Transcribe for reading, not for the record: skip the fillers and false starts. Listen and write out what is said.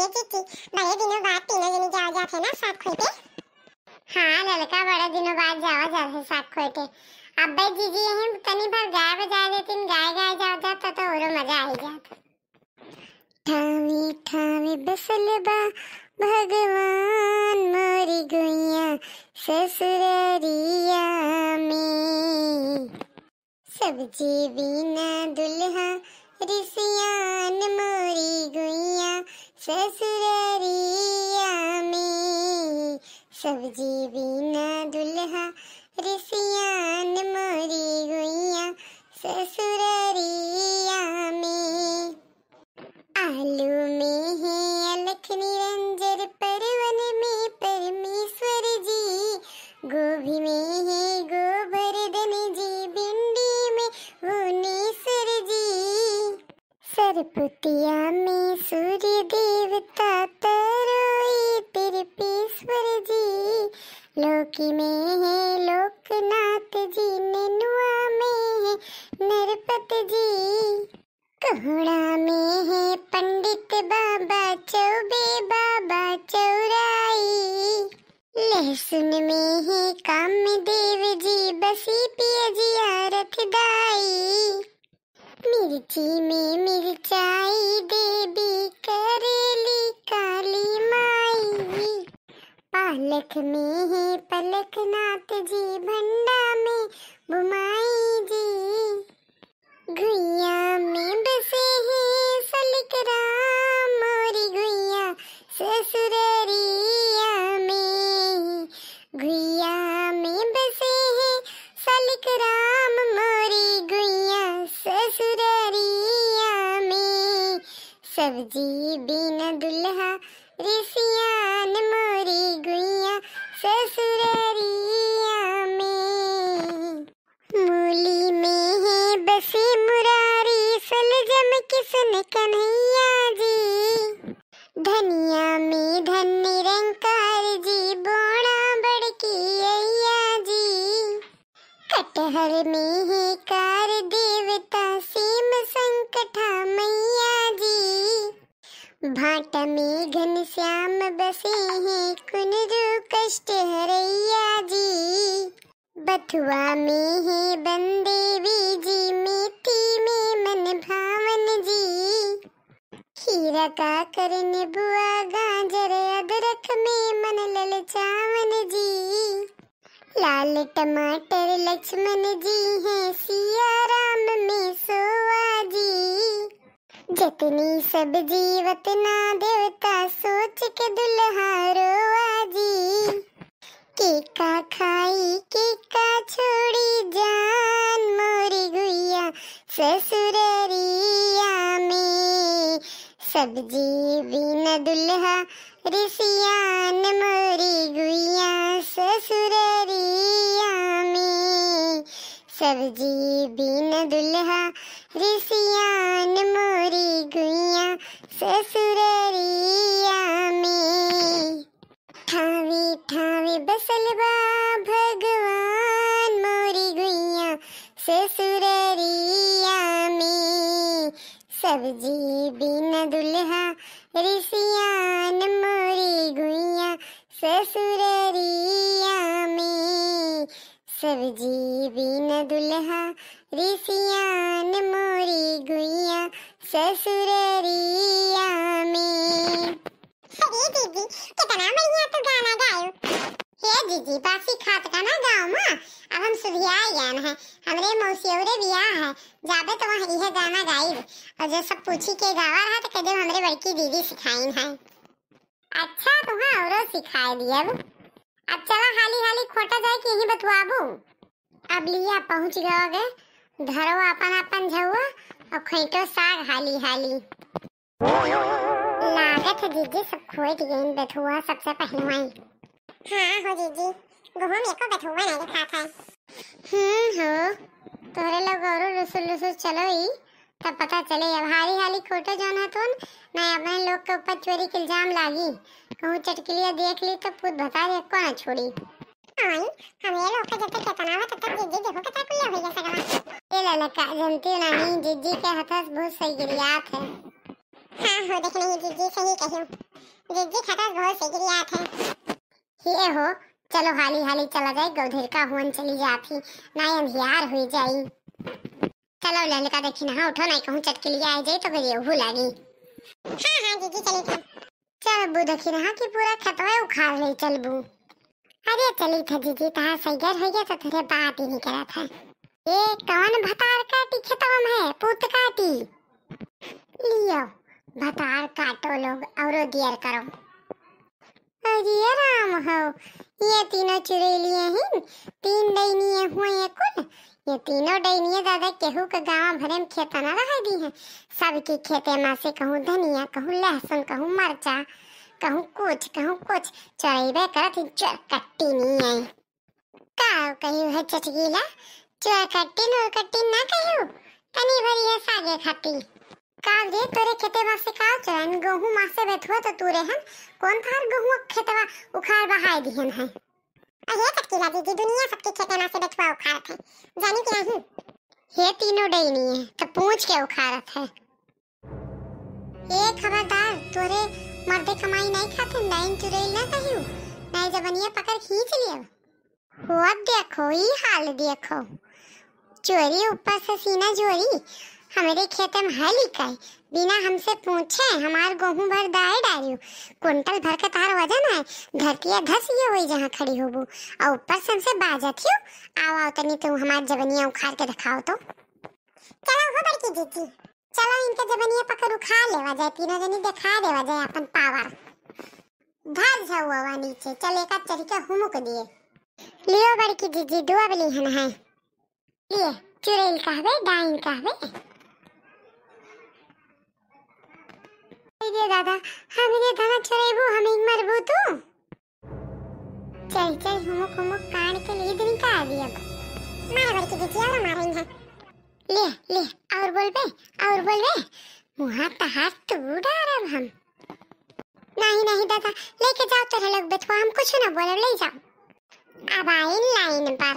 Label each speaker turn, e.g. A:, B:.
A: चीची, बड़े दिनों बाद तीनों जनी जाओ जाते ना साथ खोटे। हाँ लड़का बड़े दिनों बाद जाओ जाते साथ खोटे। अब भाई जीजी यहीं तनी भर गाय बजा देती, गाय गाय जाओ जाता तो और मजा आ जाता। ठावी ठावी बसल बा भगवान मोरी गुइया ससुररिया में, सब्जी बिना दुल्हा रिसियान मोरी गुइया ससुररिया में, सब्जी बिना दुल्हा रिसियान मोरी गुइया ससुररिया में। आलू में है अलख निरंजर परवन में परमेश्वर जी, गोभी में है गोवर्धन जी, भिंडी में भुवनेश्वर जी, सरपुतिया में सूर्य देवता तरोई तिरपेश्वर जी, लौकी में है लोकनाथ जी, नेनुआ में है नरपत जी, कोहड़ा में है पंडित बाबा चौबे बाबा चौराई, लहसुन में है कामदेव जी बसी पिया जी आरत दाई, मिर्ची में मिर्चाई देवी करेली काली माई, पालक में है पलकनाथ जी भंडा में बुमाई जी, गुइया में बसे हैं सलिक राम मोरी गुइया ससुररिया में, गुइया में बसे हैं सलिक राम मोरी गुइया ससुररिया में, सब्जी बिना दुल्हा रिसियान मोरी गुइया ससुररिया में, मूली में है बसे मुरारी सलजम किसन कन्हैया जी, धनिया में धन निरंकार जी बोड़ा बड़की अय्या जी, कटहर में है कार देवता सीम संकटा मैया जी, भाटा में घनश्याम बसे हैं कुनरू कष्ट हरैया जी, बथुआ में है बंदेवी जी, मेथी में मन भावन जी, खीरा का करने बुआ गाजर अदरक में मन ललचावन जी, लाल टमाटर लक्ष्मण जी हैं सिया राम में सोआ जी, जतनी सब्जी वतना देवता सोच के दुल्हा रोआ जी, केका खाई केका छोड़ी जान मोरी गुइया ससुररिया में, सब्जी बिना दुल्हा रिसियान मोरी गुइया ससुररिया में, सब्जी बिना दुल्हा रिसियान मोरी गुइया ससुररिया में, ठावी ठावी बसल बा भगवान मोरी गुइया ससुररिया में, सब्जी बिना दुल्हा रिसियान मोरी गुइया ससुररिया में, सब्जी बिना दुल्हा रिसियान मोरी गुइया ससुररिया में। अरे दीदी कितना बढ़िया तो गाना गायो। हे दीदी बासी खात का ना गाओ मां, अब हम सुधिया ज्ञान है, हमरे मौसियोरे बियाह है, जाबे तो वहां यह गाना गाई, और जो सब पूछी के गावा रहा तो कदे हमरे बड़की दीदी सिखाइन है। अच्छा तुम्हां औरो सिखाए दिया। अब चला हाली हाली खोटा जाए कि यही बतवाबू। अब लिया पहुंच गए धरो अपन अपन झुआ और खैटो साग हाली हाली। लागत है जीजी सब खोट गई बथुआ सबसे पहले आई। हाँ हो जीजी गोहो मेरे को बथुआ नहीं दिखा था। हो तोरे लोग और रसुल रसुल चलो ही तब पता चले। अब हाली हाली खोटो जाना तो मैं अपने लोग के ऊपर चोरी के इल्जाम लागी, कहूँ चटकलिया देख ली तो खुद बता दे को ना छोड़ी। आई हम ये लोग का जब तक कितना हो तब तक जीजी देखो कितना कुल्ला हो गया सगला। ये ललका जनती नहीं जीजी के हाथ बहुत सही गिरियात है। हाँ हो देखने ही जीजी सही कहियो। जीजी खटा बहुत सिगरियात है। ये हो, चलो हाली हाली चला जाए, गौधेर का हुन चली जाती, ना अंधियार हुई जाई। चलो ललका देखी ना उठो, नहीं कहूँ चटके लिए आ जाए तो फिर ये लागी। हाँ हाँ जीजी चली। चल बू देखी रहा कि पूरा खतवा उखाड़ ले। चल बू, अरे चली था जीजी, तहां सैगर हो गया तो तेरे बात ही नहीं करा था। ये कौन भतार काटी खेतवा में पूत काटी लियो, भतार काटो लोग और दियर करो। अरे राम हो, ये तीनों चुड़ैलिए हैं, तीन डैनिये हुए कुल। ये तीनों डैनिये दादा केहू के गांव भरे में खेता ना रह दी है। सबके खेते में से कहूँ धनिया, कहूँ लहसुन, कहूँ मरचा, कहूँ कुछ चढ़ेबे करत चोर कट्टी नहीं है। का कहियो है चचगीला, चोर कट्टी नोर कट्टी ना कहियो, तनी भरी है सागे खाती। काल रे तोरे खेते में से काल चरन गेहूं मासे बेथुआ तो तूरे हन कौन थार गेहूं खेतवा उखाड़ बहाई दिहन है। अरे चटकीला दीदी, दुनिया सबके खेते में से बेथुआ उखाड़त है, जानी कि नहीं? ये तीनों डैनी है तो पूछ के उखाड़त है। ए खबरदार, तोरे मर्दे कमाई नहीं खाते, डाइन चुड़ैल ना कहियो, नहीं जबनिया पकड़ खींच लियो। वो देखो ये हाल देखो, चोरी ऊपर से सीना जोरी। हमारे खेत में है लिकाई, बिना हमसे पूछे हमार गेहूं भर दाए डालियो, कुंटल भर का तार वजन है, धरतिया धस ये हुई जहाँ खड़ी होबू, और ऊपर से हमसे बाजत हियो। आओ आओ तनी तुम हमार जबनिया उखाड़ के दिखाओ तो। चलो हो बड़की जीजी, चलो इनके जबनिया पकड़ उखाड़ लेवा जाए, तीनों जनी दिखा देवा जाए अपन पावर। धर जाओ नीचे, चल एक तरीका हुमुक दिए। लियो बड़की जीजी, दुआ बली है, लिए चुड़ैल कहवे डाइन कहवे। दे दादा, हमने धना चुराइबू, हमें मरबू तू। चल चल हुमुक कान के लिए दिन का आदि अब मारे बड़की जीजी और मारेंगे। ले और बोल बे मुहा तहार तू डारब हम। नहीं दादा, लेके जाओ तेरे लोग बेथुआ, हम कुछ ना बोले, ले जाओ। अब आए लाइन पर।